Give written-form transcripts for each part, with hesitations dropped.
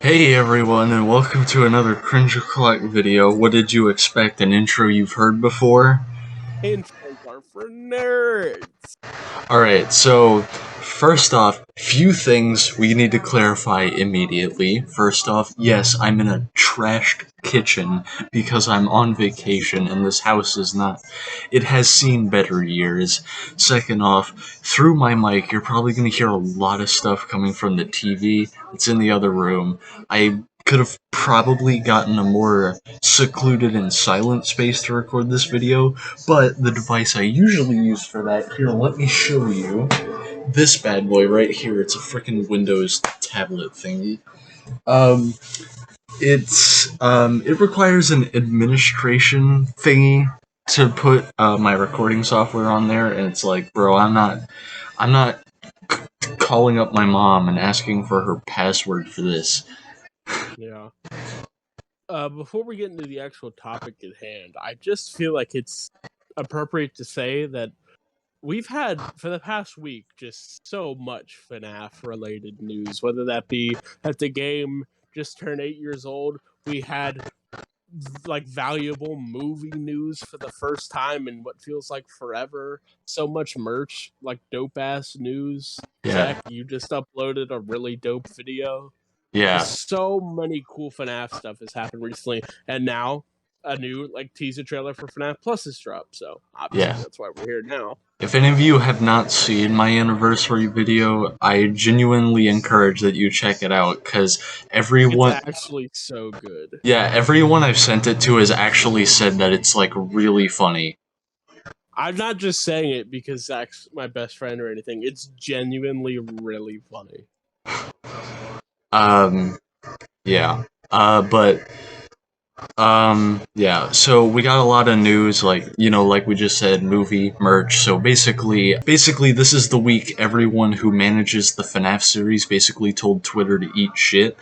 Hey everyone, and welcome to another Cringe O'Clock video. What did you expect? An intro you've heard before? Intros are for nerds. Alright, so first off, few things we need to clarify immediately. First off, yes, I'm in a trashed kitchen because I'm on vacation and this house is not. It has seen better years. Second off, through my mic, you're probably going to hear a lot of stuff coming from the TV. It's in the other room. I could have probably gotten a more secluded and silent space to record this video, but the device I usually use for that, here, let me show you. This bad boy right here, it's a freaking Windows tablet thingy. Um, it requires an administration thingy to put my recording software on there, and it's like, bro, I'm not calling up my mom and asking for her password for this. Yeah. Before we get into the actual topic at hand, I just feel like it's appropriate to say that we've had, for the past week, just so much FNaF related news, whether that be that the game just turned 8 years old. We had like valuable movie news for the first time in what feels like forever. So much merch, like dope ass news. Yeah, Zach, you just uploaded a really dope video. yeah. Just so many cool FNAF stuff has happened recently, and now a new like teaser trailer for FNAF Plus has dropped. So obviously Yeah. that's why we're here now. If any of you have not seen my anniversary video, I genuinely encourage that you check it out, because It's everyone, actually so good. yeah, everyone I've sent it to has actually said that it's, like, really funny. I'm not just saying it because Zach's my best friend or anything. It's genuinely really funny. Um, yeah. Yeah, so we got a lot of news, like, like we just said, movie, merch. So basically, this is the week everyone who manages the FNAF series basically told Twitter to eat shit.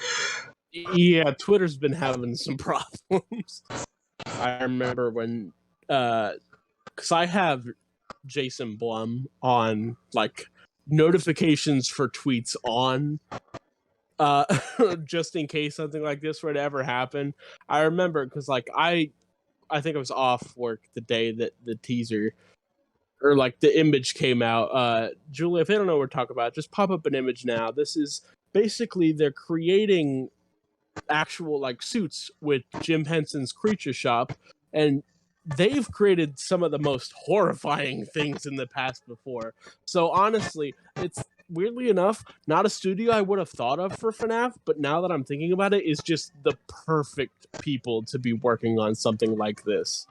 Yeah, Twitter's been having some problems. I remember when, because I have Jason Blum on like notifications for tweets on, uh, just in case something like this were to ever happen. I remember because I think I was off work the day that the teaser or like the image came out. Julia, if they don't know what we're talking about, just pop up an image now. This is basically they're creating actual like suits with Jim Henson's Creature Shop, and they've created some of the most horrifying things in the past before. So honestly, it's weirdly enough not a studio I would have thought of for FNAF, but now that I'm thinking about it, is just the perfect people to be working on something like this.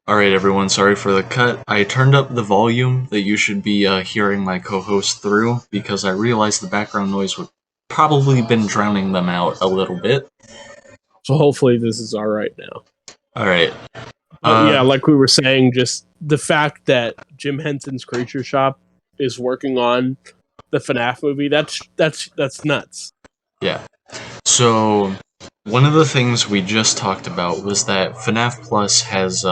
Alright, everyone, sorry for the cut. I turned up the volume that you should be hearing my co-host through, because I realized the background noise would probably been drowning them out a little bit. So hopefully this is all right now. Alright. But yeah, like we were saying, just the fact that Jim Henson's Creature Shop is working on the FNAF movie, that's nuts. Yeah. So, one of the things we just talked about was that FNAF Plus has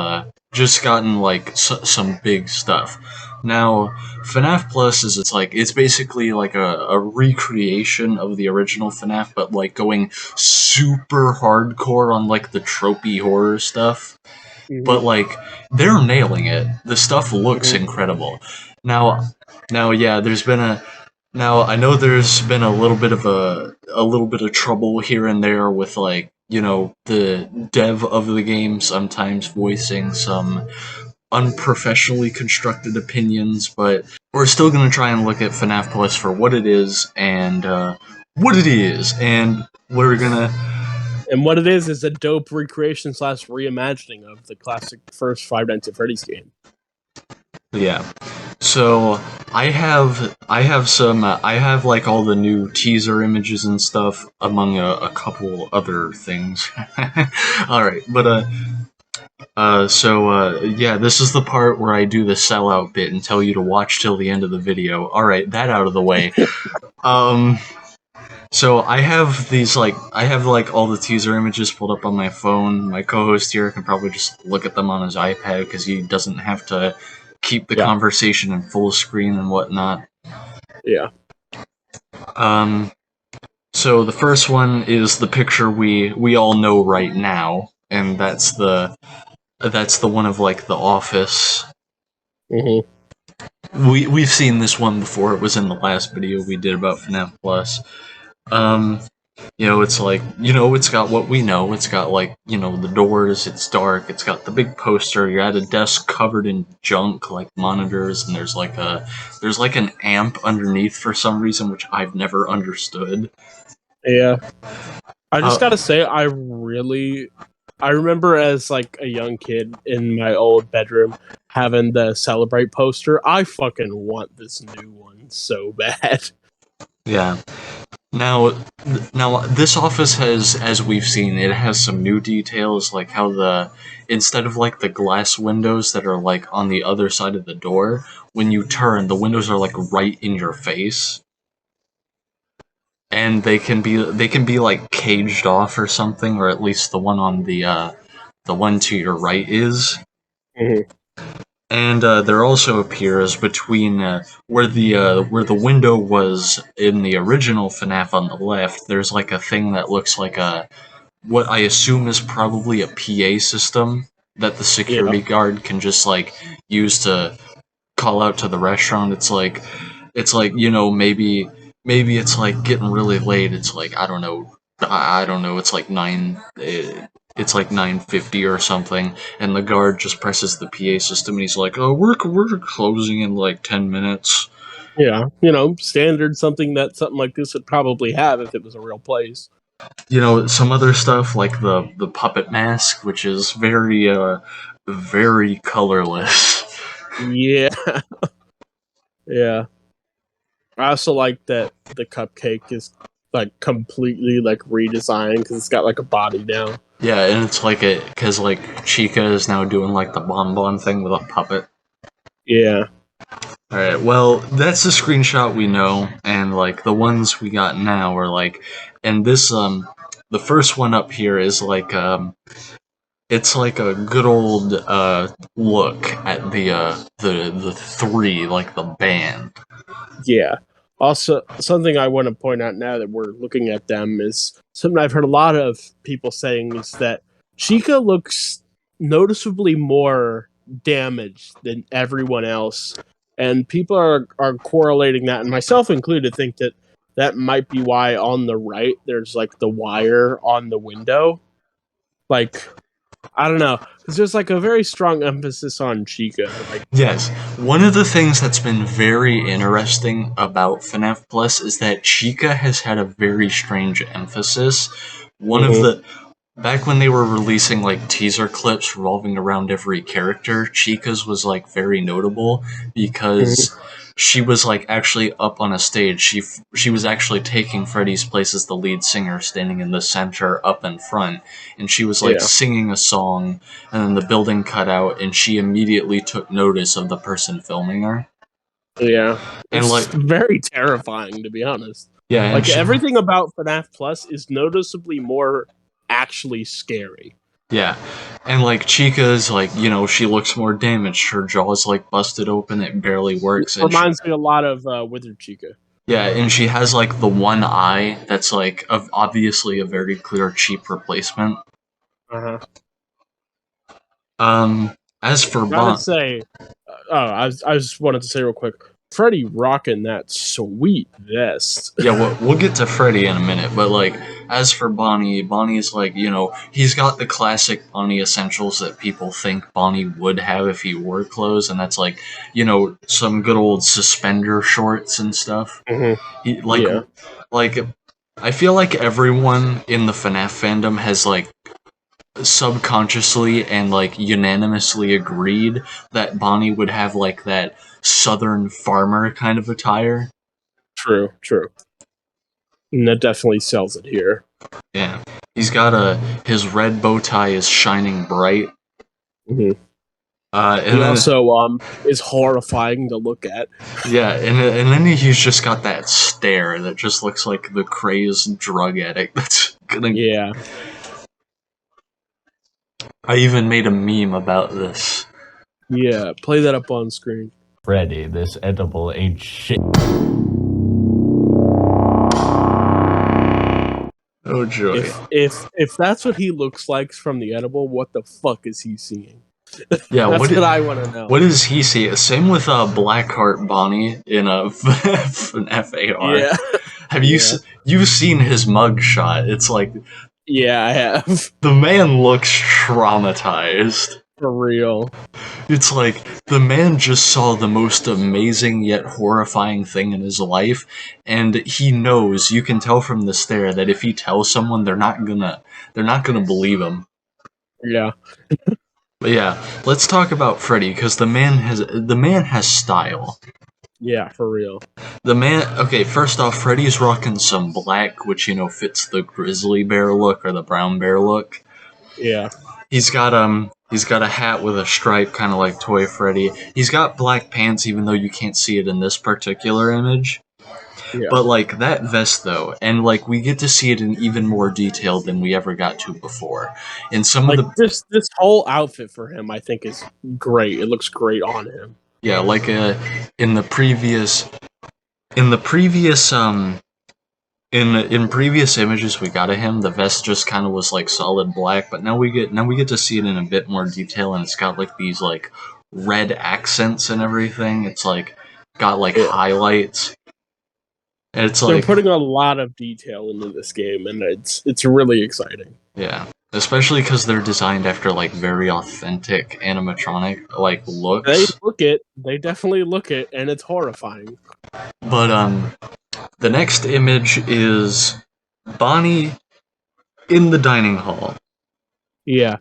just gotten like some big stuff. Now, FNAF Plus is it's basically like a recreation of the original FNAF, but like going super hardcore on like the tropey horror stuff. But like they're nailing it. The stuff looks incredible. Now, yeah, now I know there's been a little bit of trouble here and there with like, the dev of the game sometimes voicing some unprofessionally constructed opinions, but we're still gonna try and look at FNAF Plus for what it is and we're gonna. And what it is a dope recreation slash reimagining of the classic first Five Nights at Freddy's game. Yeah. So I have like all the new teaser images and stuff among a couple other things. All right, but yeah, this is the part where I do the sellout bit and tell you to watch till the end of the video. All right, that out of the way. So I have like all the teaser images pulled up on my phone. My co-host here can probably just look at them on his iPad because he doesn't have to keep the conversation in full screen and whatnot. Yeah. Um, So the first one is the picture we all know right now, and that's the one of like the office. Hmm. We've seen this one before. It was in the last video we did about FNaF Plus. Um, it's like, it's got what we know. It's got like, the doors, it's dark, it's got the big poster, you're at a desk covered in junk, like monitors, and there's like an amp underneath for some reason, which I've never understood. Yeah. I just Uh, gotta say, I remember as like a young kid in my old bedroom having the Celebrate poster. I fucking want this new one so bad. yeah. Now, this office has, as we've seen, it has some new details, like how instead of like the glass windows that are like on the other side of the door, when you turn, the windows are like right in your face, and they can be like caged off or something, or at least the one on the one to your right is. Mhm. And there also appears between where the window was in the original FNAF on the left. There's like a thing that looks like a what I assume is probably a PA system that the Yeah, security guard can just like use to call out to the restaurant. It's like maybe it's like getting really late. It's like I don't know. It's like 9:50 or something, and the guard just presses the PA system, and he's like, "Oh, we're closing in like 10 minutes." yeah. Standard something like this would probably have if it was a real place. Some other stuff like the puppet mask, which is very colorless. Yeah, yeah. I also like that the cupcake is like completely like redesigned because it's got like a body now. Yeah, and it's like it because like Chica is now doing like the bonbon thing with a puppet. Yeah, All right, well, that's the screenshot we know, and like the ones we got now are like, and this the first one up here is like it's like a good old look at the three, like the band. yeah. Also, something I want to point out now that we're looking at them is something I've heard a lot of people saying is that Chica looks noticeably more damaged than everyone else, and people are correlating that, and myself included, think that that might be why on the right there's like the wire on the window. Like, I don't know, because there's like a very strong emphasis on Chica. Like, Yes, one of the things that's been very interesting about FNAF Plus is that Chica has had a very strange emphasis. One of mhm, the Back when they were releasing like teaser clips revolving around every character, Chica's was like very notable mhm, because she was like actually up on a stage. She was actually taking Freddy's place as the lead singer, standing in the center, up in front, and she was like yeah. singing a song, and then the building cut out, and she immediately took notice of the person filming her, Yeah, and it's like very terrifying to be honest. yeah, and Like she everything about FNAF Plus is noticeably more actually scary. Yeah, and like Chica's like she looks more damaged. Her jaw's like busted open. It barely It works, and reminds me a lot of Withered Chica. she has like the one eye that's like obviously a very clear cheap replacement. Uh huh. As for Gotta Bon, say, I just wanted to say real quick, Freddy rocking that sweet vest. yeah, we'll get to Freddy in a minute, but like as for Bonnie, Bonnie's like he's got the classic Bonnie essentials that people think Bonnie would have if he wore clothes, and that's like some good old suspender shorts and stuff. Hmm. He, Yeah, like I feel like everyone in the FNAF fandom has like subconsciously and like unanimously agreed that Bonnie would have like that southern farmer kind of attire. true, true. And that definitely sells it here. Yeah. He's got his red bow tie is shining bright. Hmm. And He then also is horrifying to look at. yeah, and then he's just got that stare that just looks like the crazed drug addict that's gonna. Yeah. I even made a meme about this. Yeah, play that up on screen. Freddy, this edible ain't shit. Oh joy. If that's what he looks like from the edible, what the fuck is he seeing? Yeah, That's what I want to know. what does he see? Same with Blackheart Bonnie in a FNaF AR. Yeah, Have yeah, you've seen his mugshot? It's like yeah. I have the man looks traumatized. for real. It's like the man just saw the most amazing yet horrifying thing in his life, and he knows, you can tell from the stare, that if he tells someone, they're not gonna believe him. Yeah, But yeah, let's talk about Freddy, because the man has style. yeah, for real. The man, okay, first off, Freddy's rocking some black, which, fits the grizzly bear look or the brown bear look. Yeah, He's got a hat with a stripe, kind of like Toy Freddy. He's got black pants, even though you can't see it in this particular image. yeah. But like that vest though, and like we get to see it in even more detail than we ever got to before. In some of Like the this whole outfit for him, I think is great. It looks great on him. yeah, like in the previous in the previous in previous images we got of him, the vest just kind of was like solid black, but now we get to see it in a bit more detail, and it's got like these like red accents and everything. It's like got like Yeah. highlights. And it's They're like putting a lot of detail into this game, and it's really exciting. yeah, especially because they're designed after like very authentic animatronic like looks. They definitely look it, and it's horrifying. But the next image is Bonnie in the dining hall. Yeah,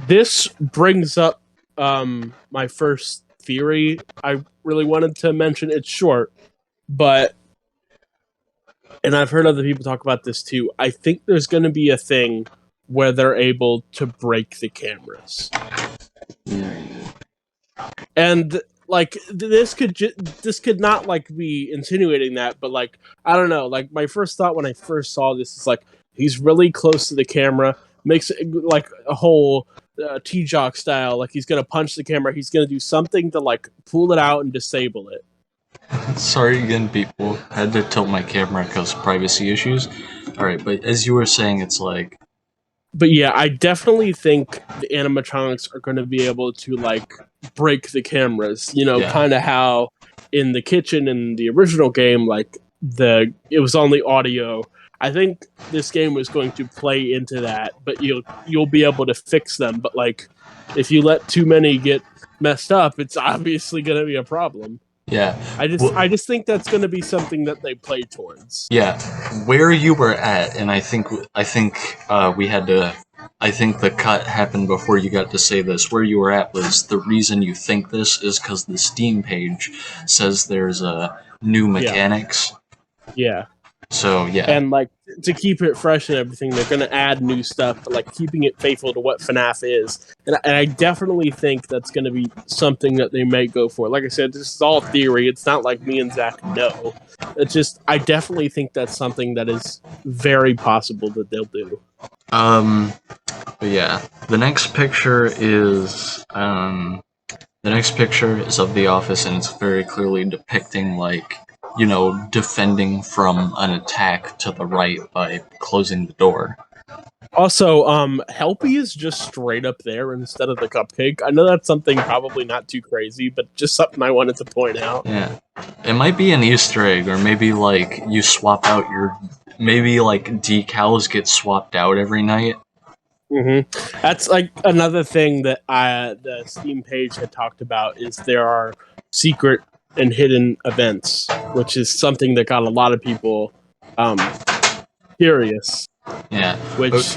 this brings up my first theory. I really wanted to mention. It's short, but and I've heard other people talk about this too. I think there's going to be a thing where they're able to break the cameras, and like this could not like be insinuating that, but like I don't know. Like my first thought when I first saw this is like he's really close to the camera, makes it like a whole T-Jock style. Like he's gonna punch the camera. He's gonna do something to like pull it out and disable it. Sorry again, people. I had to tilt my camera because privacy issues. Alright, but as you were saying, it's like... But yeah, I definitely think the animatronics are going to be able to like break the cameras. You know, Yeah. kind of how in the kitchen in the original game, like it was only audio. I think this game was going to play into that, but you'll be able to fix them. But like, if you let too many get messed up, it's obviously going to be a problem. Yeah. I just think that's going to be something that they play towards. Yeah, where you were at, and I think we had to. I think the cut happened before you got to say this. Where you were at was the reason you think this is because the Steam page says there's new mechanics. Yeah. So yeah. And like to keep it fresh and everything, they're going to add new stuff, but like keeping it faithful to what FNaF is. And I definitely think that's going to be something that they may go for. Like I said, this is all theory. It's not like me and Zach know. It's just I definitely think that's something that is very possible that they'll do. But yeah, the next picture is of the office, and it's very clearly depicting like, defending from an attack to the right by closing the door. Also, Helpy is just straight up there instead of the cupcake. I know that's something probably not too crazy, but just something I wanted to point out. Yeah. It might be an Easter egg, or maybe like you swap out maybe like decals get swapped out every night. Mm-hmm. That's like another thing that the Steam page had talked about is there are secret and hidden events, which is something that got a lot of people curious. Yeah. Which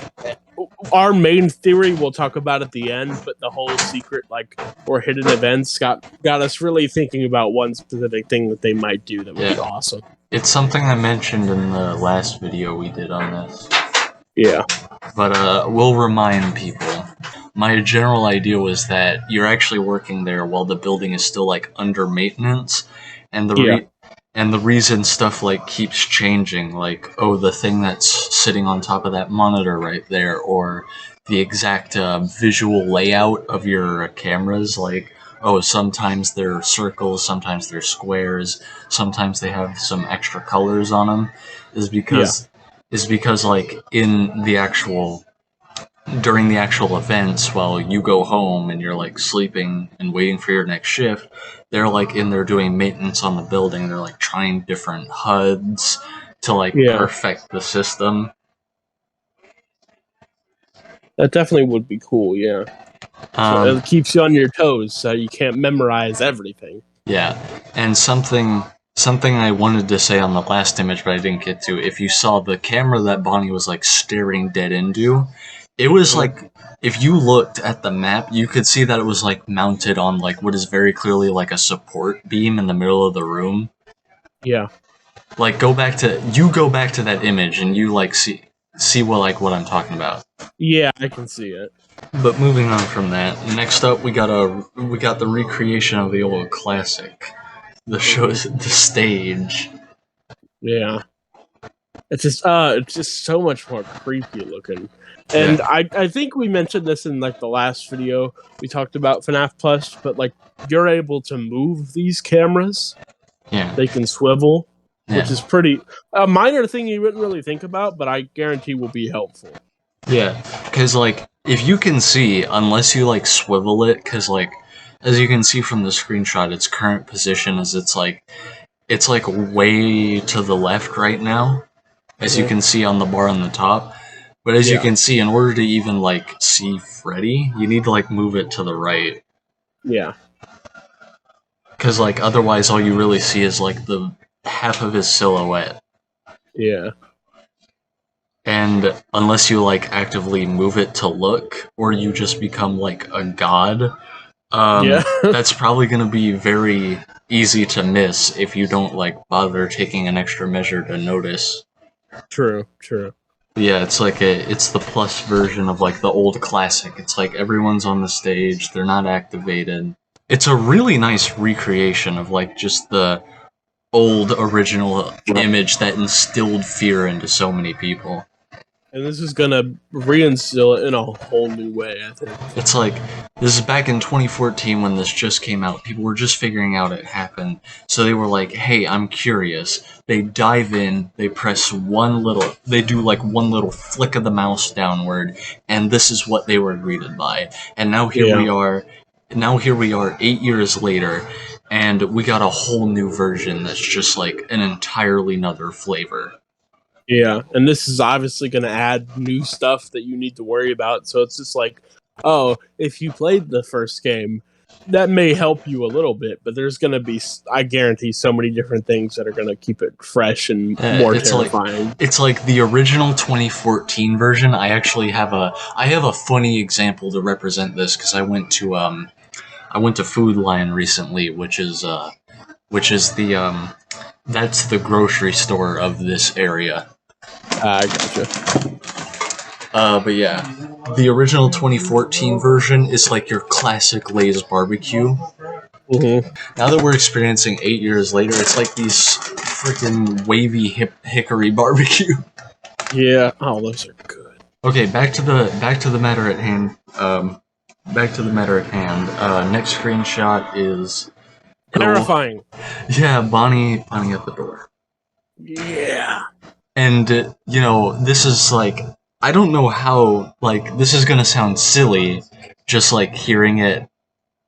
our main theory we'll talk about at the end, but the whole secret or hidden events got us really thinking about one specific thing that they might do that would be awesome. It's something I mentioned in the last video we did on this. Yeah. But we'll remind people. My general idea was that you're actually working there while the building is still like under maintenance, and the reason stuff like keeps changing, like the thing that's sitting on top of that monitor right there, or the exact visual layout of your cameras, like sometimes they're circles, sometimes they're squares, sometimes they have some extra colors on them, is because is because like during the actual events, while you go home and you're like sleeping and waiting for your next shift, they're like in there doing maintenance on the building. They're like trying different HUDs to like Yeah, perfect the system. that definitely would be cool. Yeah, so Um, it keeps you on your toes, so you can't memorize everything. yeah, and something I wanted to say on the last image, but I didn't get to. If you saw the camera that Bonnie was like staring dead into, it was Uh-huh. like if you looked at the map, you could see that it was like mounted on like what is very clearly like a support beam in the middle of the room. Yeah, Like go back to that image and you like see what I'm talking about. yeah, I can see it. But moving on from that, next up we got the recreation of the old classic. The show's the stage. Yeah, it's just so much more creepy looking. Yeah. And I think we mentioned this in like the last video we talked about FNaF Plus, but like you're able to move these cameras. Yeah. They can swivel, which Yeah. is pretty a minor thing you wouldn't really think about, but I guarantee will be helpful. Yeah. Because like if you can see, unless you like swivel it, because like as you can see from the screenshot, its current position is it's like way to the left right now, as you can see on the bar on the top. But as you Yeah, can see, in order to even like see Freddy, you need to like move it to the right. yeah, Because like otherwise, all you really see is like the half of his silhouette. yeah, And unless you like actively move it to look, or you just become like a god, yeah. that's probably going to be very easy to miss if you don't like bother taking an extra measure to notice. True, true. Yeah, it's the plus version of like the old classic. It's like everyone's on the stage, they're not activated. It's a really nice recreation of like just the old original image that instilled fear into so many people. And this is gonna reinstill it in a whole new way, I think. It's like this is back in 2014 when this just came out. People were just figuring out it happened, so they were like, "Hey, I'm curious." They dive in, they do like one little flick of the mouse downward, and this is what they were greeted by. And now here Yeah. we are. Now here we are 8 years later, and we got a whole new version that's just like an entirely another flavor. Yeah, and this is obviously going to add new stuff that you need to worry about. So it's just like, oh, if you played the first game, that may help you a little bit, but there's going to be, I guarantee, so many different things that are going to keep it fresh and more It's like terrifying. the original 2014 version. I have a funny example to represent this because I went to Food Lion recently, which is the that's the grocery store of this area. I gotcha. But yeah, the original 2014 version is like your classic Lay's barbecue. Mm-hmm. Now that we're experiencing 8 years later, it's like these freaking wavy hickory barbecue. Yeah. Oh, those are good. Okay, back to the matter at hand. Back to the matter at hand. Next screenshot is Terrifying. yeah, Bonnie at the door. Yeah. And you know, this is like I don't know how like this is gonna sound silly, just like hearing it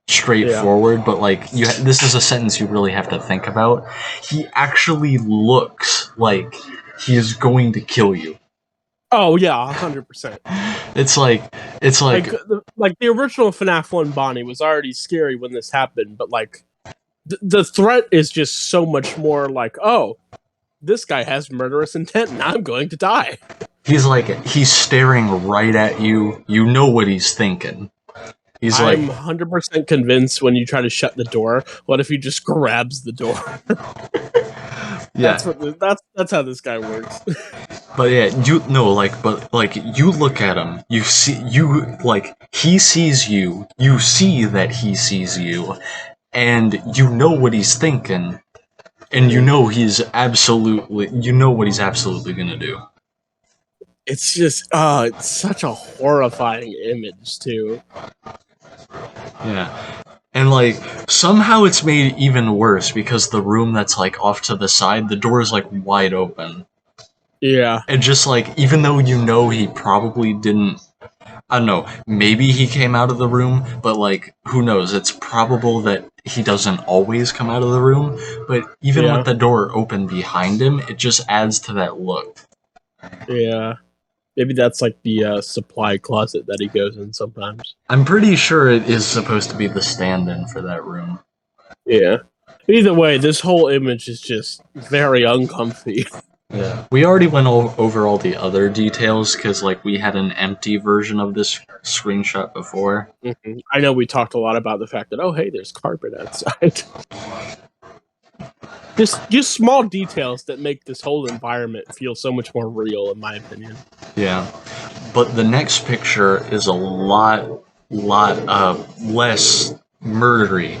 straightforward, but like this is a sentence you really have to think about. He actually looks like he is going to kill you. Oh yeah, 100%. It's like Like the original FNAF 1 Bonnie was already scary when this happened, but like the threat is just so much more like, oh, this guy has murderous intent and I'm going to die. he's staring right at you. You know what he's thinking. He's I'm like 100% convinced when you try to shut the door, what if he just grabs the door? yeah. That's how this guy works. But yeah, you look at him, he sees you, you see that he sees you, and you know what he's thinking, and you know what he's absolutely gonna do. It's just it's such a horrifying image too. Yeah. And like somehow it's made even worse because the room that's like off to the side, the door is like wide open. Yeah. And just like, even though you know he probably didn't, I don't know, maybe he came out of the room, but like, who knows? It's probable that he doesn't always come out of the room, but even Yeah. with the door open behind him, it just adds to that look. Yeah. Maybe that's like the supply closet that he goes in sometimes. I'm pretty sure it is supposed to be the stand-in for that room. Yeah. Either way, this whole image is just very uncomfy. Yeah. We already went over all the other details, because like, we had an empty version of this screenshot before. Mhm. I know we talked a lot about the fact that, oh, hey, there's carpet outside. just small details that make this whole environment feel so much more real, in my opinion. Yeah. But the next picture is a lot less murdery.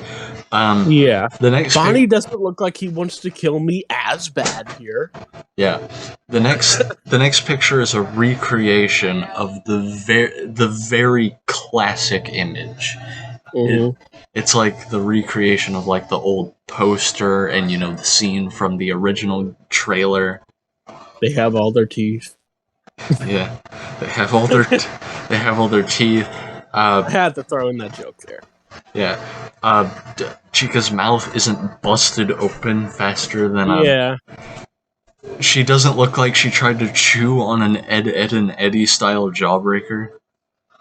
Yeah. The next Bonnie doesn't look like he wants to kill me as bad here. Yeah. The next picture is a recreation of the very classic image. Mm-hmm. It's like the recreation of like the old poster and the scene from the original trailer. They have all their teeth. Yeah. They have all their they have all their teeth. I had to throw in that joke there. Yeah. Chica's mouth isn't busted open faster than Yeah. She doesn't look like she tried to chew on an Ed, and Eddie style jawbreaker.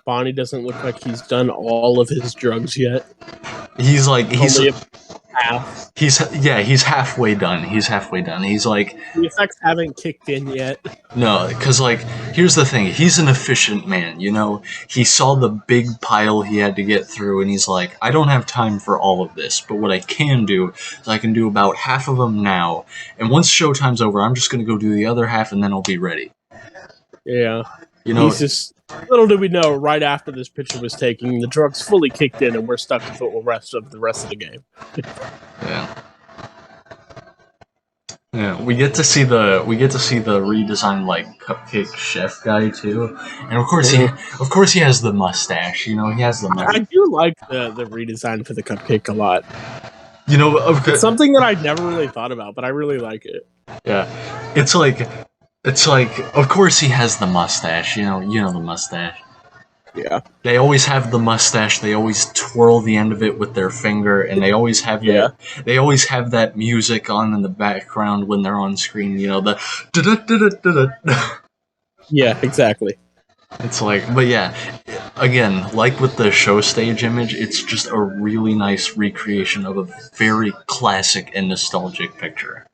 Bonnie doesn't look like he's done all of his drugs yet. He's Half. he's halfway done. He's halfway done. He's like, The effects haven't kicked in yet. no, because like, here's the thing. He's an efficient man, He saw the big pile he had to get through, and he's like, I don't have time for all of this, but what I can do is I can do about half of them now, and once showtime's over, I'm just gonna go do the other half, and then I'll be ready. Yeah. He's just, little did we know, right after this picture was taken, the drugs fully kicked in, and we're stuck with the rest of the game. Yeah. Yeah, we get to see the redesigned like cupcake chef guy too, and of course he has the mustache. He has the mustache. I do like the redesign for the cupcake a lot. It's something that I never really thought about, but I really like it. Yeah, it's like, of course he has the mustache. The mustache. Yeah. They always have the mustache. They always twirl the end of it with their finger, and they always have that music on in the background when they're on screen. The da-da-da-da-da-da. Yeah, exactly. It's like, but yeah, again, like with the show stage image, it's just a really nice recreation of a very classic and nostalgic picture.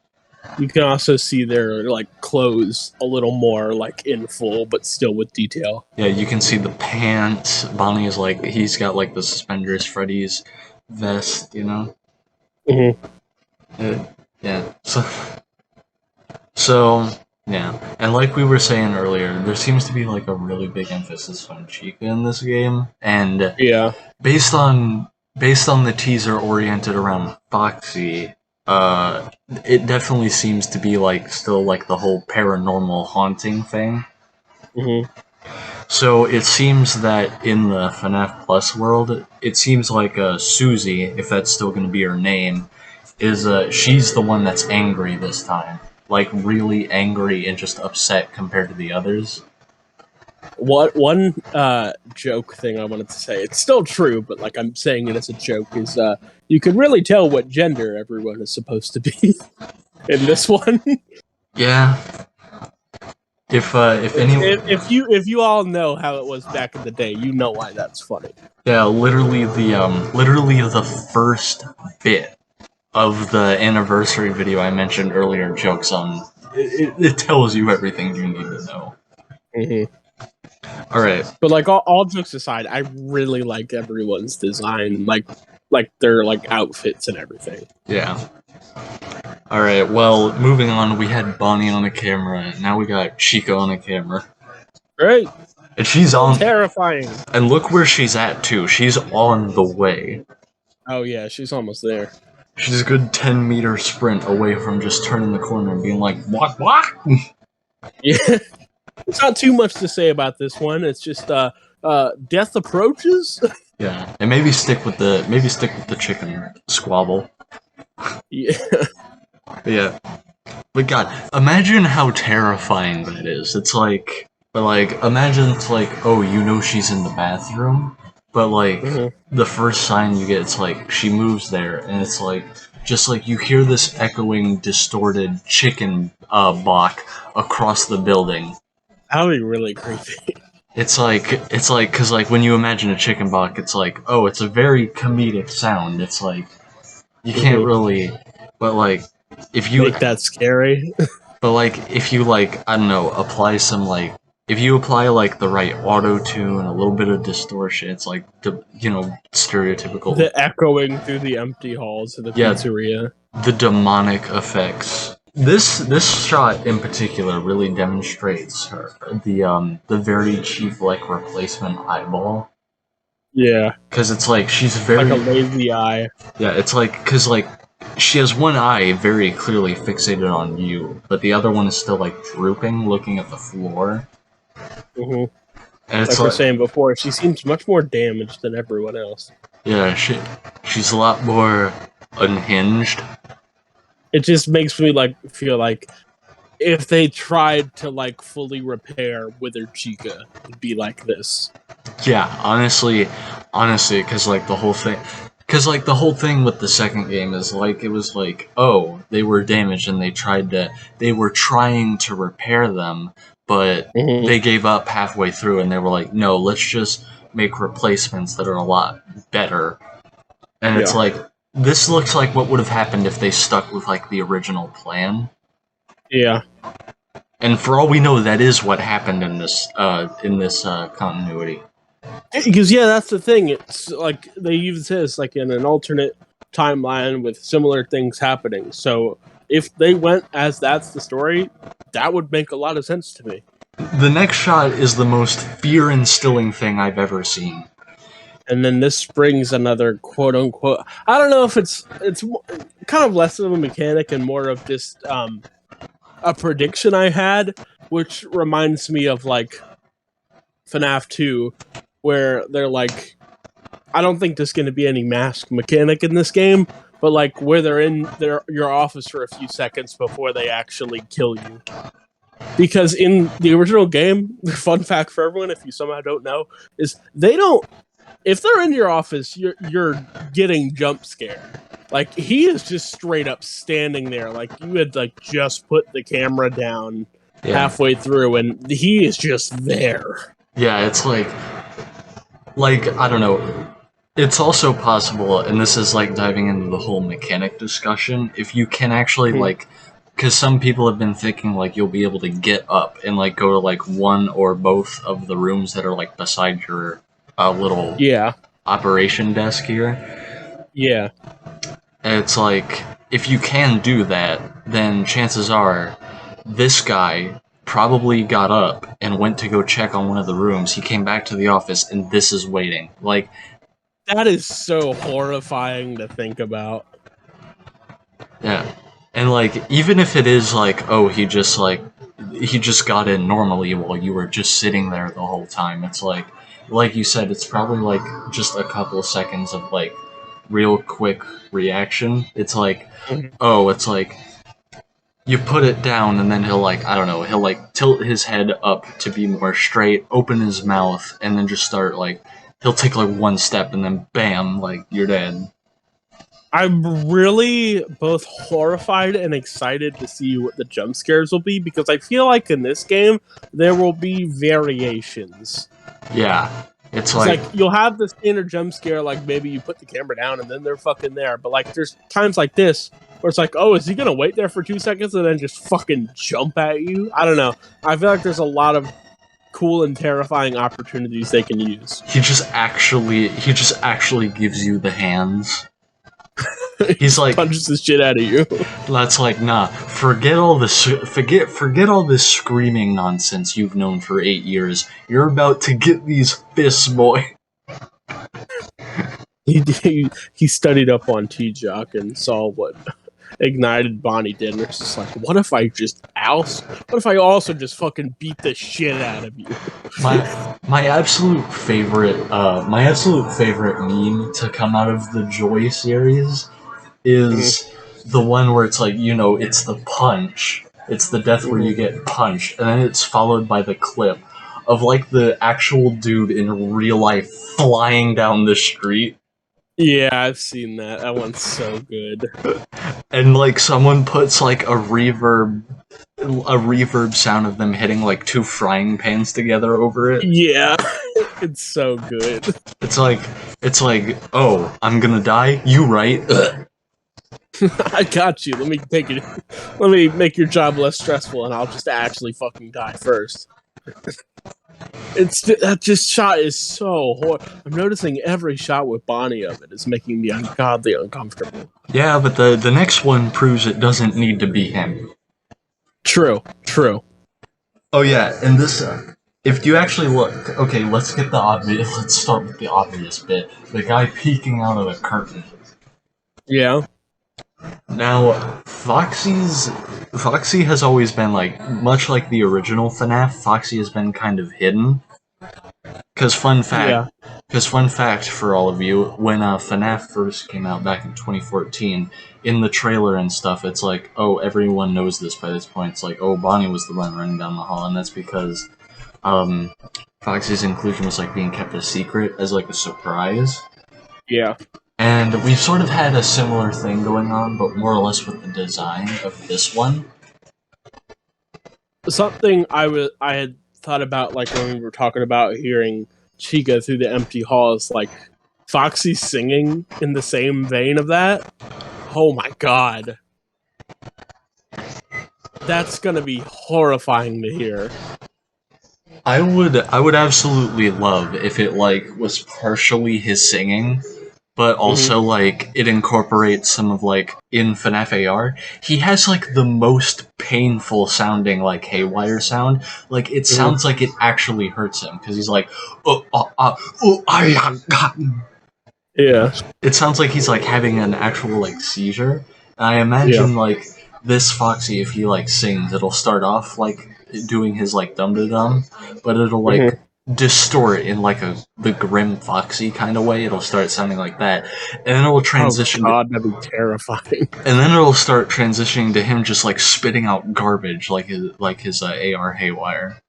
You can also see their clothes a little more in full, but still with detail. Yeah, you can see the pants. Bonnie is he's got the suspenders, Freddy's vest, Mm-hmm. Yeah. So yeah, and like we were saying earlier, there seems to be a really big emphasis on Chica in this game, and yeah, based on the teaser oriented around Foxy. It definitely seems to be still the whole paranormal haunting thing. Mm-hmm. So it seems that in the FNaF Plus world, it seems like Susie, if that's still going to be her name, is she's the one that's angry this time, really angry and just upset compared to the others. One joke thing I wanted to say, it's still true, but I'm saying it as a joke, is you can really tell what gender everyone is supposed to be in this one. Yeah. If you all know how it was back in the day, you know why that's funny. Yeah, literally the first bit of the anniversary video I mentioned earlier jokes on. It tells you everything you need to know. Mm-hmm. All right, but all jokes aside, I really like everyone's design, their outfits and everything. Yeah. All right. Well, moving on, we had Bonnie on the camera. Now we got Chica on the camera. Great. And she's on. Terrifying. And look where she's at too. She's on the way. Oh yeah, she's almost there. She's a good 10-meter sprint away from just turning the corner and being like, "What? Yeah. It's not too much to say about this one. It's just death approaches. Yeah, and maybe stick with the chicken squabble. Yeah. Yeah. But God, imagine how terrifying that is. It's like, but like, imagine it's like, oh, you know she's in the bathroom, but like, Mhm. the first sign you get, it's like she moves there, and it's like, just like you hear this echoing, distorted chicken balk across the building. That would be really creepy. It's like, cause like when you imagine a chicken balk, it's like, oh, it's a very comedic sound. It's like you can't Mhm. really, but like if you Make that scary. But like, if you like, I don't know, apply some like, if you apply like the right auto tune, a little bit of distortion, it's like the stereotypical, The echoing through the empty halls of the yeah, pizzeria. the demonic effects. This shot in particular really demonstrates the very cheap like replacement eyeball, Yeah, because it's like she's like a very, lazy eye. yeah, it's like, because like she has one eye very clearly fixated on you, but the other one is still like drooping, looking at the floor. Hmm. And it's Like we're like, saying before, she seems much more damaged than everyone else. yeah, she's a lot more unhinged. It just makes me like feel like if they tried to like fully repair Withered Chica, it'd be like this. Yeah, honestly, because like the whole thing with the second game is like it was like, oh, they were damaged and they were trying to repair them, but Hmm. they gave up halfway through and they were like, no, let's just make replacements that are a lot better. And it's Yeah. like this looks like what would have happened if they stuck with like the original plan. Yeah. And for all we know, that is what happened in this continuity. Because yeah, that's the thing. It's like they even say it's like in an alternate timeline with similar things happening. So if they went as that's the story, that would make a lot of sense to me. The next shot is the most fear-instilling thing I've ever seen. And then this brings another quote unquote. I don't know if it's kind of less of a mechanic and more of just a prediction I had, which reminds me of like FNaF 2, where they're like, I don't think there's going to be any mask mechanic in this game, but like where they're in your office for a few seconds before they actually kill you. Because in the original game, the fun fact for everyone, if you somehow don't know, is they don't. If they're in your office, you're getting jump scared. Like he is just straight up standing there, like you had like just put the camera down Yeah, halfway through, and he is just there. yeah, it's like I don't know. It's also possible, and this is like diving into the whole mechanic discussion. If you can actually Mhm. like, because some people have been thinking like you'll be able to get up and like go to like one or both of the rooms that are like beside your little Yeah, operation desk here. yeah. And it's like, if you can do that, then chances are this guy probably got up and went to go check on one of the rooms. He came back to the office, and this is waiting. Like, That is so horrifying to think about. yeah. And, like, even if it is like, oh, he just got in normally while you were just sitting there the whole time, it's like you said, it's probably, like, just a couple seconds of, like, real quick reaction. It's like, Mhm. oh, it's like, you put it down and then he'll like I don't know, he'll like tilt his head up to be more straight, open his mouth, and then just start like he'll take like one step and then bam, like you're dead. I'm really both horrified and excited to see what the jump scares will be because I feel like in this game there will be variations. Yeah. It's It's like like you'll have the standard jump scare, like maybe you put the camera down and then they're fucking there. But like there's times like this where it's like, oh, is he gonna wait there for 2 seconds and then just fucking jump at you? I don't know. I feel like there's a lot of cool and terrifying opportunities they can use. he just actually gives you the hands. He's like Punches the shit out of you. that's like nah, forget all this screaming nonsense you've known for 8 years. You're about to get these fists, boy. He studied up on T-Jock and saw what Ignited Bonnie did, and it's just like, what if I also just fucking beat the shit out of you? My absolute favorite meme to come out of the Joy series is the one where it's like, it's the punch. It's the death where you get punched, and then it's followed by the clip of like the actual dude in real life flying down the street. Yeah, I've seen that. That one's so good. And like someone puts like a reverb sound of them hitting like two frying pans together over it. Yeah, it's so good. It's like, oh, I'm gonna die? You right? I got you. Let me take it. Let me make your job less stressful, and I'll just actually fucking die first. That just shot is so horrible. I'm noticing every shot with Bonnie of it is making me ungodly uncomfortable. Yeah, but the next one proves it doesn't need to be him. True. Oh yeah, and this, if you actually look, okay, let's start with the obvious bit. The guy peeking out of the curtain. Yeah. Now, Foxy has always been like, much like the original FNaF, Foxy has been kind of hidden. Because fun fact for all of you, when FNaF first came out back in 2014, in the trailer and stuff, it's like, oh, everyone knows this by this point. It's like, oh, Bonnie was the one running down the hall, and that's because Foxy's inclusion was like being kept a secret as like a surprise. Yeah. And we've sort of had a similar thing going on, but more or less with the design of this one. Something I had thought about, like when we were talking about hearing Chica through the empty halls, like Foxy singing in the same vein of that. Oh my god. That's gonna be horrifying to hear. I would absolutely love if it like was partially his singing, but also like it incorporates some of like in FNAF AR. He has like the most painful sounding like haywire sound. Like it sounds like it actually hurts him because he's like, I have gotten. Yeah. It sounds like he's like having an actual like seizure. And I imagine like this Foxy, if he like sings, it'll start off like doing his like dum da dum, but it'll like distort in like the grim Foxy kind of way. It'll start sounding like that, and then it'll transition. Oh god, that'd be terrifying. And then it'll start transitioning to him just like spitting out garbage, like his AR haywire.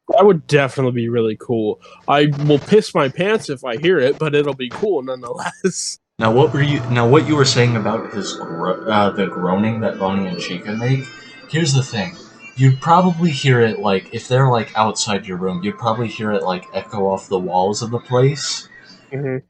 That would definitely be really cool. I will piss my pants if I hear it, but it'll be cool nonetheless. Now, what you were saying about his the groaning that Bonnie and Chica make? Here's the thing. You'd probably hear it, like, if they're, like, outside your room, you'd probably hear it, like, echo off the walls of the place.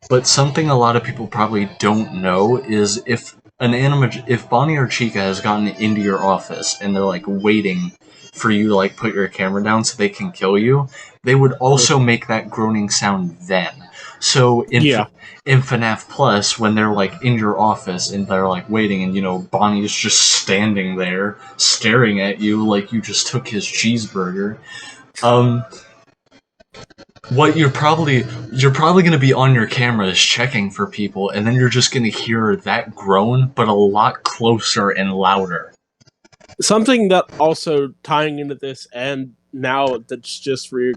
But something a lot of people probably don't know is if Bonnie or Chica has gotten into your office and they're, like, waiting for you to, like, put your camera down so they can kill you, they would also make that groaning sound then. So, in FNAF Plus, when they're, like, in your office and they're, like, waiting and, Bonnie is just standing there staring at you like you just took his cheeseburger, what you're probably going to be on your cameras checking for people, and then you're just going to hear that groan, but a lot closer and louder. Something that also tying into this, and now that's just for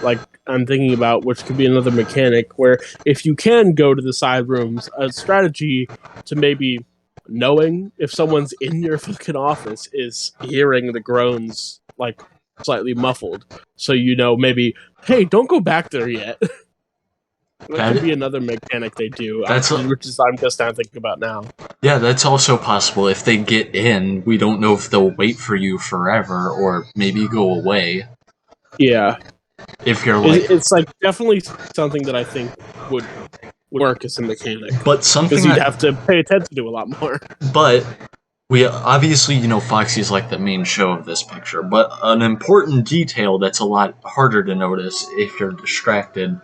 like I'm thinking about, which could be another mechanic where if you can go to the side rooms, a strategy to maybe knowing if someone's in your fucking office is hearing the groans like slightly muffled, so maybe, hey, don't go back there yet. That could be another mechanic they do, which is I'm just now thinking about now. Yeah, that's also possible. If they get in, we don't know if they'll wait for you forever or maybe go away. Yeah. If you're like... It's like definitely something that I think would work as a mechanic. But something because you'd have to pay attention to a lot more. But we obviously, Foxy's like the main show of this picture, but an important detail that's a lot harder to notice if you're distracted,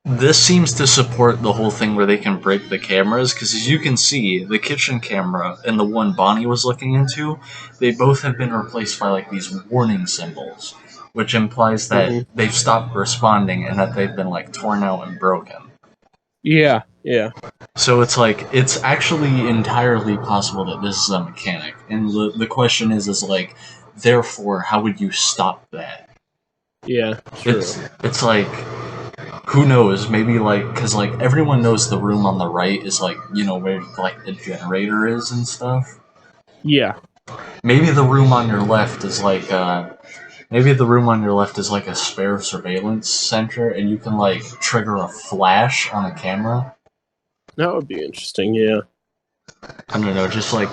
this seems to support the whole thing where they can break the cameras, because as you can see, the kitchen camera and the one Bonnie was looking into, they both have been replaced by like these warning symbols, which implies that they've stopped responding and that they've been like torn out and broken. Yeah. So it's like, it's actually entirely possible that this is a mechanic, and the question is like, therefore, how would you stop that? Yeah, true. It's like, who knows? Maybe like because like everyone knows the room on the right is like where like the generator is and stuff. Yeah. Maybe the room on your left is like maybe the room on your left is like a spare surveillance center, and you can like trigger a flash on a camera. That would be interesting, yeah. I don't know, just like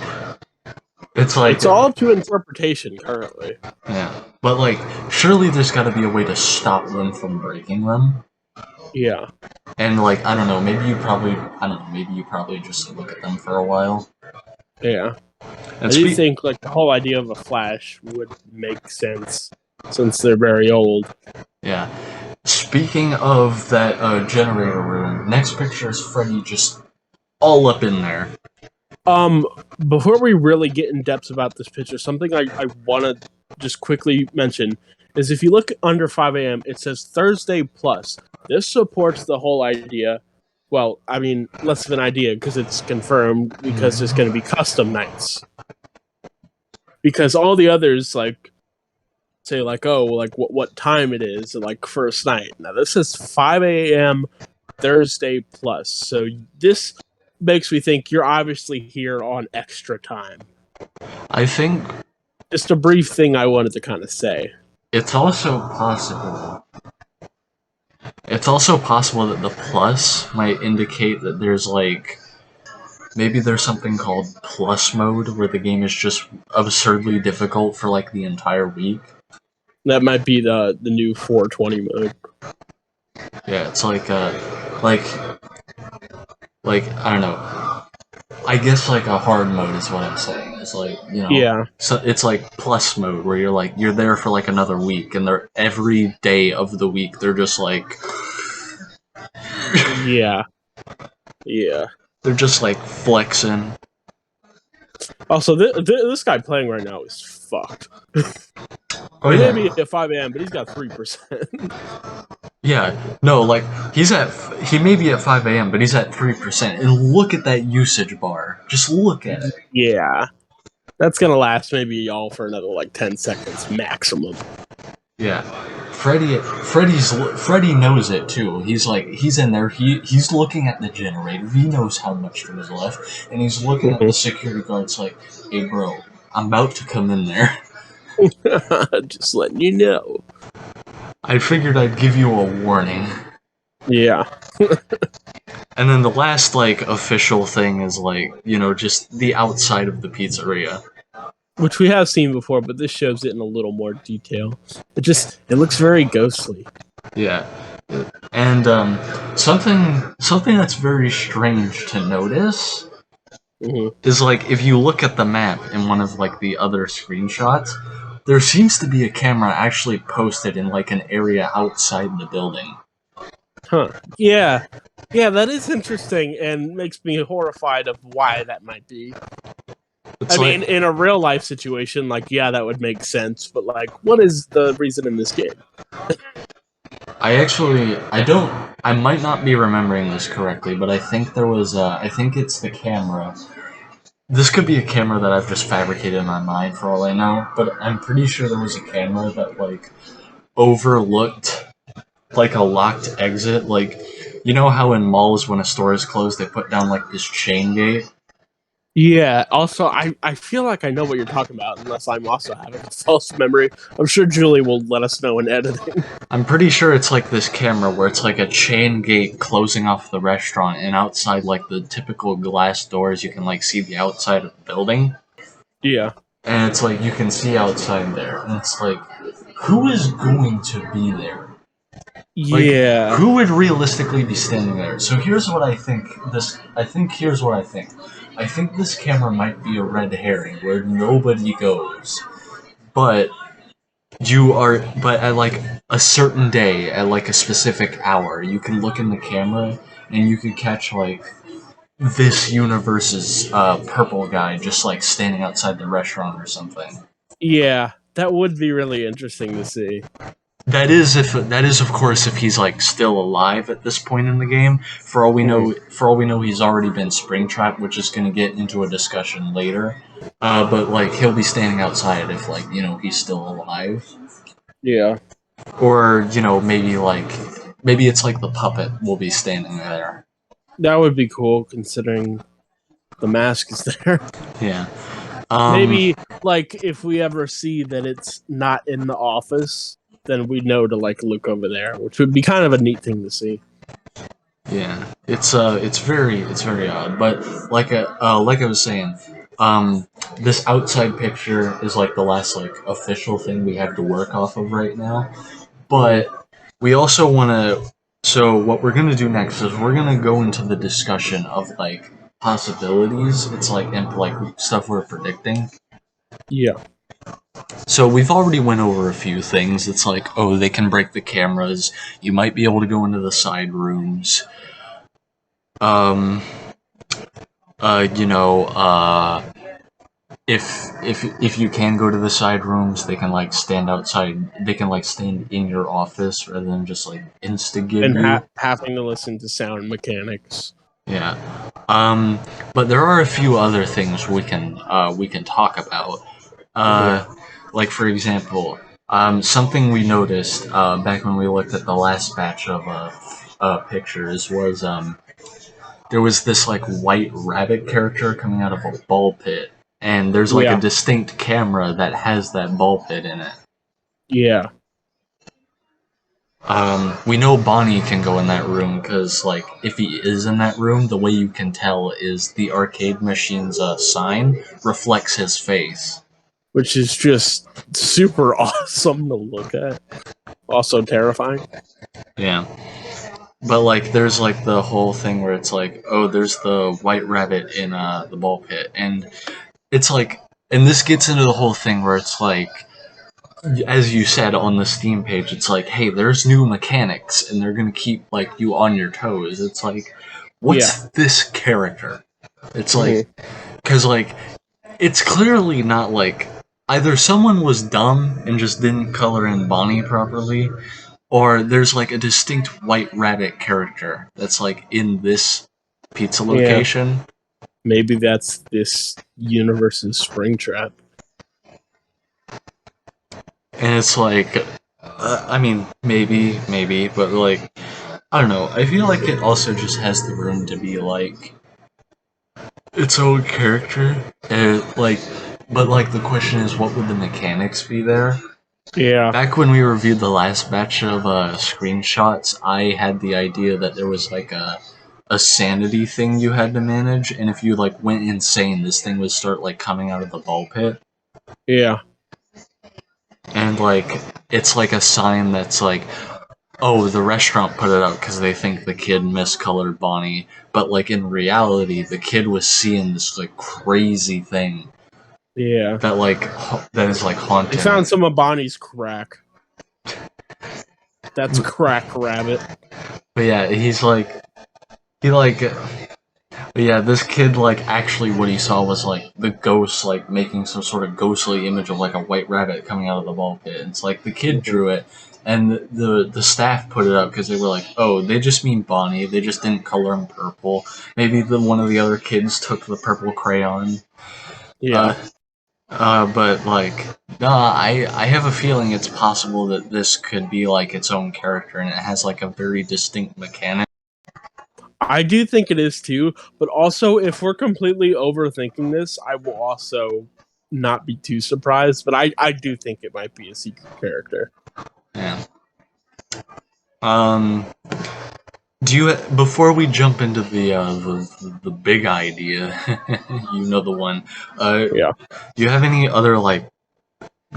it's like It's all up to interpretation currently. yeah, but like surely there's got to be a way to stop them from breaking them. Yeah. And like I don't know, maybe you probably just look at them for a while. Yeah. And I do think like the whole idea of a flash would make sense since they're very old. yeah. Speaking of that generator room, next picture is Freddy just all up in there. Before we really get in depth about this picture, something I want to just quickly mention is if you look under 5 a.m., it says Thursday Plus. This supports the whole idea. Well, I mean, less of an idea because it's confirmed because there's going to be custom nights. Because all the others, like, say, like, oh, like what time it is, like, first night. Now, this is 5 a.m. Thursday Plus. So this makes me think you're obviously here on extra time. I think Just a brief thing I wanted to kind of say. it's also possible. It's also possible that the plus might indicate that there's like maybe there's something called plus mode where the game is just absurdly difficult for like the entire week. That might be the new 420 mode. Yeah, it's like I don't know. I guess like a hard mode is what I'm saying. It's like Yeah, so it's like plus mode where you're there for like another week, and they're every day of the week they're just like yeah, yeah. they're just like flexing. Also, this guy playing right now is fucked. Oh He yeah, may be at 5 a.m., but he's got 3%. yeah. No, like he may be at 5 a.m. but he's at 3%. And look at that usage bar. Just look at it. Yeah. That's going to last maybe y'all for another like 10 seconds maximum. Yeah. Freddy knows it too. He's in there. He's looking at the generator. He knows how much there is left, and he's looking at the security guards like, "Hey, bro, I'm about to come in there." Just letting you know. I figured I'd give you a warning. Yeah. And then the last like official thing is like just the outside of the pizzeria. Which we have seen before, but this shows it in a little more detail. It looks very ghostly. Yeah. And something that's very strange to notice is like if you look at the map in one of like the other screenshots, there seems to be a camera actually posted in like an area outside the building. Huh. Yeah. Yeah, that is interesting and makes me horrified of why that might be. It's I mean, in a real life situation, like, yeah, that would make sense, but like, what is the reason in this game? I might not be remembering this correctly, but I think I think it's the camera. This could be a camera that I've just fabricated in my mind for all I know, but I'm pretty sure there was a camera that like overlooked like a locked exit. Like, you know how in malls when a store is closed they put down like this chain gate? Yeah, also, I feel like I know what you're talking about, unless I'm also having a false memory. I'm sure Julie will let us know in editing. I'm pretty sure it's like this camera where it's like a chain gate closing off the restaurant, and outside like the typical glass doors you can like see the outside of the building. Yeah. And it's like you can see outside there, and it's like, who is going to be there? Like, Yeah. who would realistically be standing there? So here's what I think. Here's what I think. I think this camera might be a red herring where nobody goes, but but at like a certain day, at like a specific hour, you can look in the camera and you can catch like this universe's purple guy just like standing outside the restaurant or something. Yeah, that would be really interesting to see. That is of course if he's like still alive at this point in the game. For all we know, he's already been Springtrap, which is going to get into a discussion later. But like he'll be standing outside if he's still alive. Yeah. Or maybe it's like the puppet will be standing there. That would be cool, considering the mask is there. Yeah. Maybe like if we ever see that it's not in the office, then we know to like look over there, which would be kind of a neat thing to see. Yeah, it's very odd, but like I was saying, this outside picture is like the last like official thing we have to work off of right now. But we also want to. So what we're gonna do next is we're gonna go into the discussion of like possibilities. It's like and like stuff we're predicting. Yeah. So we've already went over a few things. It's like, oh, they can break the cameras. You might be able to go into the side rooms. Um, you know, if you can go to the side rooms, they can like stand outside. They can like stand in your office rather than just like insta-give And you. having to listen to sound mechanics. Yeah. But there are a few other things we can talk about. Like for example, something we noticed back when we looked at the last batch of pictures was there was this like white rabbit character coming out of a ball pit, and there's like a Yeah. distinct camera that has that ball pit in it. Yeah. We know Bonnie can go in that room because, like, if he is in that room, the way you can tell is the arcade machine's sign reflects his face. Which is just super awesome to look at. Also terrifying. Yeah. But, like, there's, like, the whole thing where it's like, oh, there's the white rabbit in the ball pit. And it's like, and this gets into the whole thing where it's like, as you said on the Steam page, it's like, hey, there's new mechanics, and they're gonna keep like you on your toes. It's like, what's this character? It's like, because like, it's clearly not like either someone was dumb and just didn't color in Bonnie properly, or there's like a distinct white rabbit character that's like in this pizza location. Maybe that's this universe's Springtrap. And it's like, I mean, maybe, but like, I don't know. I feel like it also just has the room to be like its own character, and like, but like the question is, what would the mechanics be there? Yeah. Back when we reviewed the last batch of screenshots, I had the idea that there was like a sanity thing you had to manage, and if you like went insane, this thing would start like coming out of the ball pit. Yeah. And like, it's like a sign that's like, oh, the restaurant put it out because they think the kid miscolored Bonnie, but like in reality, the kid was seeing this like crazy thing. Yeah. That is like haunting. They found some of Bonnie's crack. That's Crack Rabbit. But yeah, but yeah, this kid like actually what he saw was like the ghost like making some sort of ghostly image of like a white rabbit coming out of the ball pit. It's like the kid drew it, and the staff put it up because they were like, oh, they just mean Bonnie. They just didn't color him purple. Maybe one of the other kids took the purple crayon. Yeah. But like, nah, I have a feeling it's possible that this could be like its own character, and it has like a very distinct mechanic. I do think it is too, but also if we're completely overthinking this, I will also not be too surprised. But I do think it might be a secret character. Yeah. Do you before we jump into the big idea, you know the one. Yeah. Do you have any other like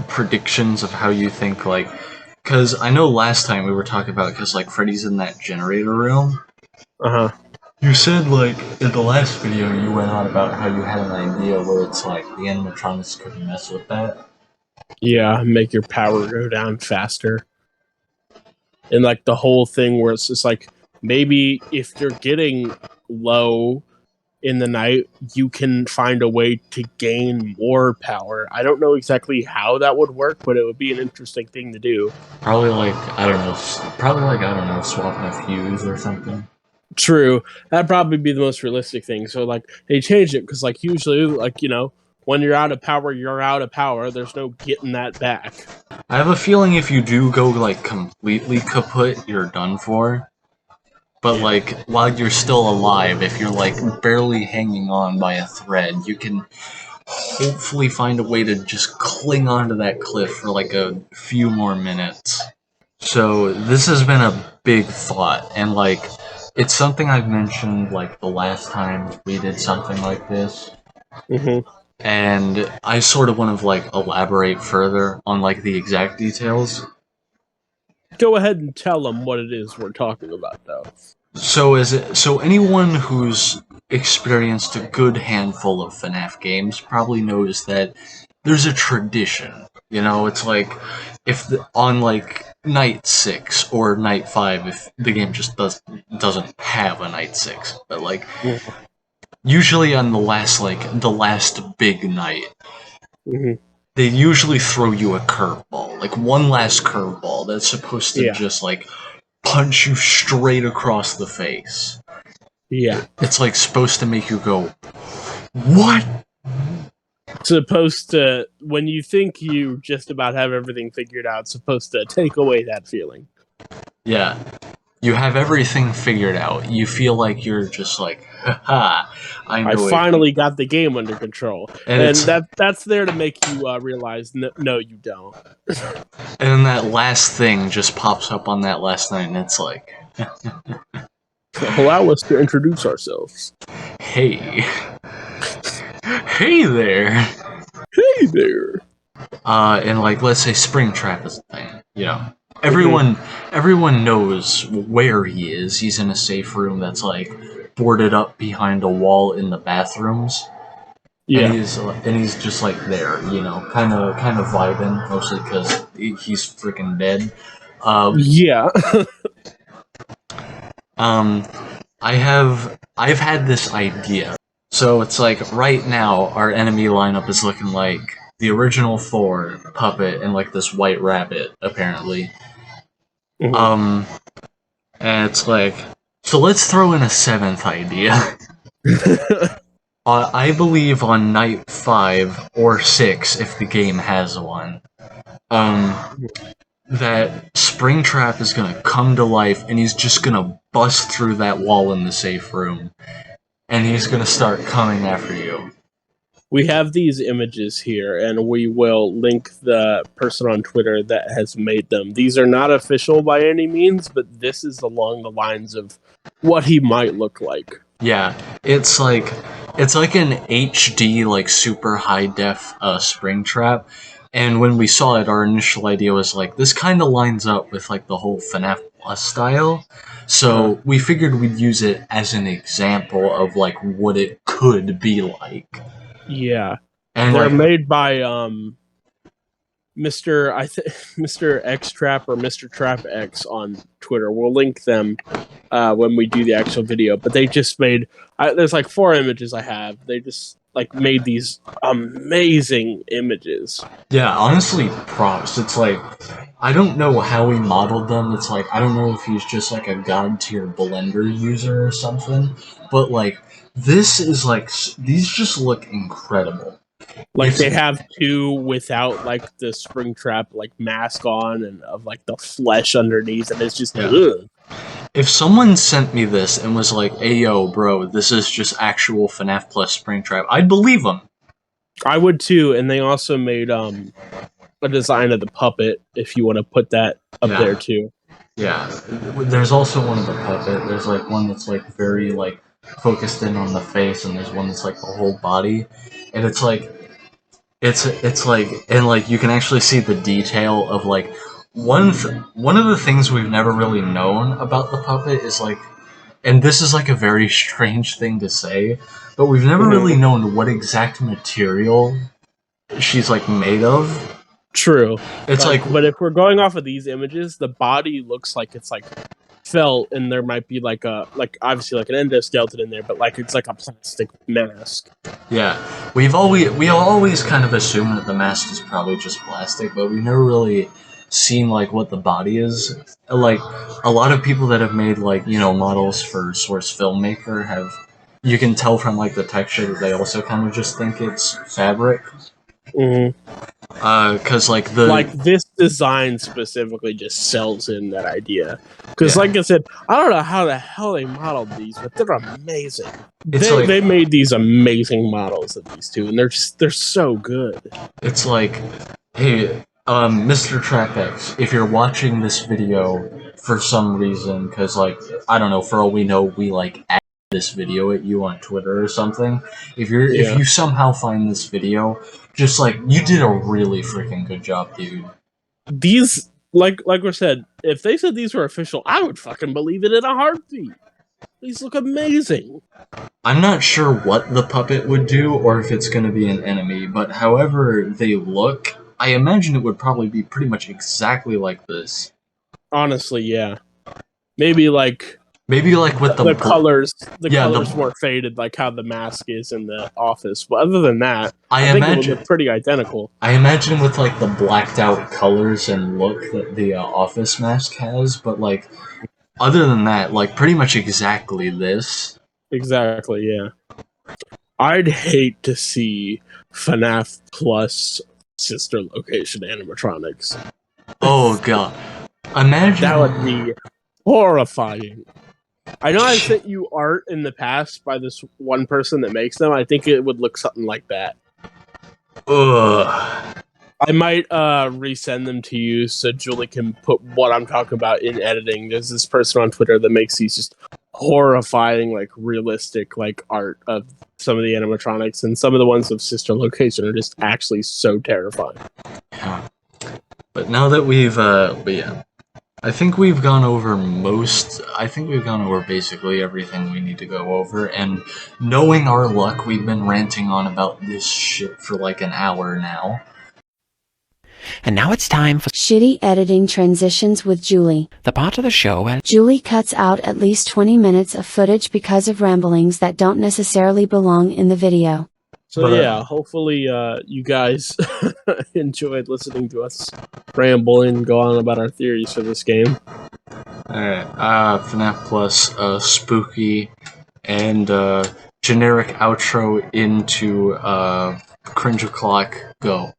predictions of how you think like? Because I know last time we were talking about because like Freddy's in that generator room. You said like in the last video you went on about how you had an idea where it's like the animatronics could mess with that. Yeah, make your power go down faster. And like the whole thing where it's just like maybe if you're getting low in the night, you can find a way to gain more power. I don't know exactly how that would work, but it would be an interesting thing to do. Probably like I don't know, swapping a fuse or something. True. That'd probably be the most realistic thing. So like they changed it because like usually like, you know, when you're out of power, you're out of power. There's no getting that back. I have a feeling if you do go like completely kaput, you're done for. But Yeah. like while you're still alive, if you're like barely hanging on by a thread, you can hopefully find a way to just cling onto that cliff for like a few more minutes. So this has been a big thought, and like it's something I've mentioned like the last time we did something like this, Mm-hmm. and I sort of want to like elaborate further on like the exact details. Go ahead and tell them what it is we're talking about, though. So anyone who's experienced a good handful of FNaF games probably knows that there's a tradition. You know, it's like if on like night 6 or night 5, if the game just doesn't have a night 6, but like usually on the last big night, Mm-hmm. they usually throw you a curveball, like one last curveball that's supposed to Yeah. just like punch you straight across the face. Yeah. It's like supposed to make you go, what? Supposed to, when you think you just about have everything figured out, supposed to take away that feeling. Yeah. You have everything figured out. You feel like you're just like, haha, I know I it. finally got the game under control, And and it's that's there to make you realize no, you don't. and then that last thing just pops up on that last night, and it's like, Allow us to introduce ourselves. hey, hey there. Hey there. And like, let's say Springtrap is a thing. You know, everyone knows where he is. He's in a safe room that's like boarded up behind a wall in the bathrooms. Yeah. And he's just like there, you know, kind of vibing, mostly because he's freaking dead. Yeah. I've had this idea. So it's like right now our enemy lineup is looking like the original 4, Puppet, and like this white rabbit, apparently. Mhm. And it's like, so let's throw in a 7th idea. I believe on night 5 or 6, if the game has one, that Springtrap is gonna come to life and he's just gonna bust through that wall in the safe room. And he's gonna start coming after you. We have these images here, and we will link the person on Twitter that has made them. These are not official by any means, but this is along the lines of what he might look like. Yeah, it's like an HD like super high def Springtrap. And when we saw it, our initial idea was like, this kind of lines up with like the whole FNaF Plus style. So we figured we'd use it as an example of like what it could be like. Yeah. And They're like, made by Mr. Mr. X Trap or Mr. Trap X on Twitter. We'll link them when we do the actual video. But they just made there's like 4 images I have. They just like made these amazing images. yeah, honestly, props. It's like, I don't know how he modeled them. It's like, I don't know if he's just like a god tier Blender user or something. But like, this is like, these just look incredible. Like they have 2 without like the Springtrap like mask on and of like the flesh underneath, and it's just ugh. If someone sent me this and was like, "Hey yo, bro, this is just actual FNaF Plus Springtrap," I'd believe them. I would too, and they also made a design of the puppet if you want to put that up there too. Yeah, there's also one of the puppet. There's like one that's like very like focused in on the face, and there's one that's like the whole body, and it's like it's like, and like you can actually see the detail of like one of the things we've never really known about the puppet is like, and this is like a very strange thing to say, but we've never really known what exact material she's like made of. True. It's but if we're going off of these images, the body looks like it's like felt, and there might be like obviously like an endoskeleton in there, but like it's like a plastic mask. Yeah, we always kind of assumed that the mask is probably just plastic, but we've never really seen like what the body is. Like a lot of people that have made like, you know, models for Source Filmmaker have you can tell from like the texture that they also kind of just think it's fabric. Mm-hmm. Cause like the Like this design specifically just sells in that idea. Because, yeah. like I said, I don't know how the hell they modeled these, but they're amazing. It's They like made these amazing models of these two, and they're so good. it's like, hey, Mr. TrapX, if you're watching this video for some reason, cause like I don't know, for all we know, we like add this video at you on Twitter or something. If Yeah. you somehow find this video, just like you did a really freaking good job, dude. These, like we said, if they said these were official, I would fucking believe it in a heartbeat. These look amazing. I'm not sure what the puppet would do or if it's going to be an enemy, but however they look, I imagine it would probably be pretty much exactly like this. Honestly, yeah. Maybe like Maybe like with the colors, yeah, more faded, like how the mask is in the office. But other than that, I I think it would imagine look pretty identical. I imagine with like the blacked out colors and look that the office mask has, but like other than that, like pretty much exactly this. Exactly, yeah. I'd hate to see FNaF plus sister location animatronics. Oh god. Imagine That would be horrifying. I know I sent you art in the past by this one person that makes them. I think it would look something like that. Ugh. I might resend them to you so Julie can put what I'm talking about in editing. There's this person on Twitter that makes these just horrifying, like realistic, like art of some of the animatronics, and some of the ones of Sister Location are just actually so terrifying. Yeah. But now that but yeah. I think we've gone over basically everything we need to go over, and knowing our luck, we've been ranting on about this shit for like an hour now. And now it's time for Shitty editing transitions with Julie. the part of the show where Julie cuts out at least 20 minutes of footage because of ramblings that don't necessarily belong in the video. So yeah, hopefully you guys enjoyed listening to us ramble and go on about our theories for this game. Alright, FNaF Plus, spooky, and generic outro into Cringe O'Clock, go.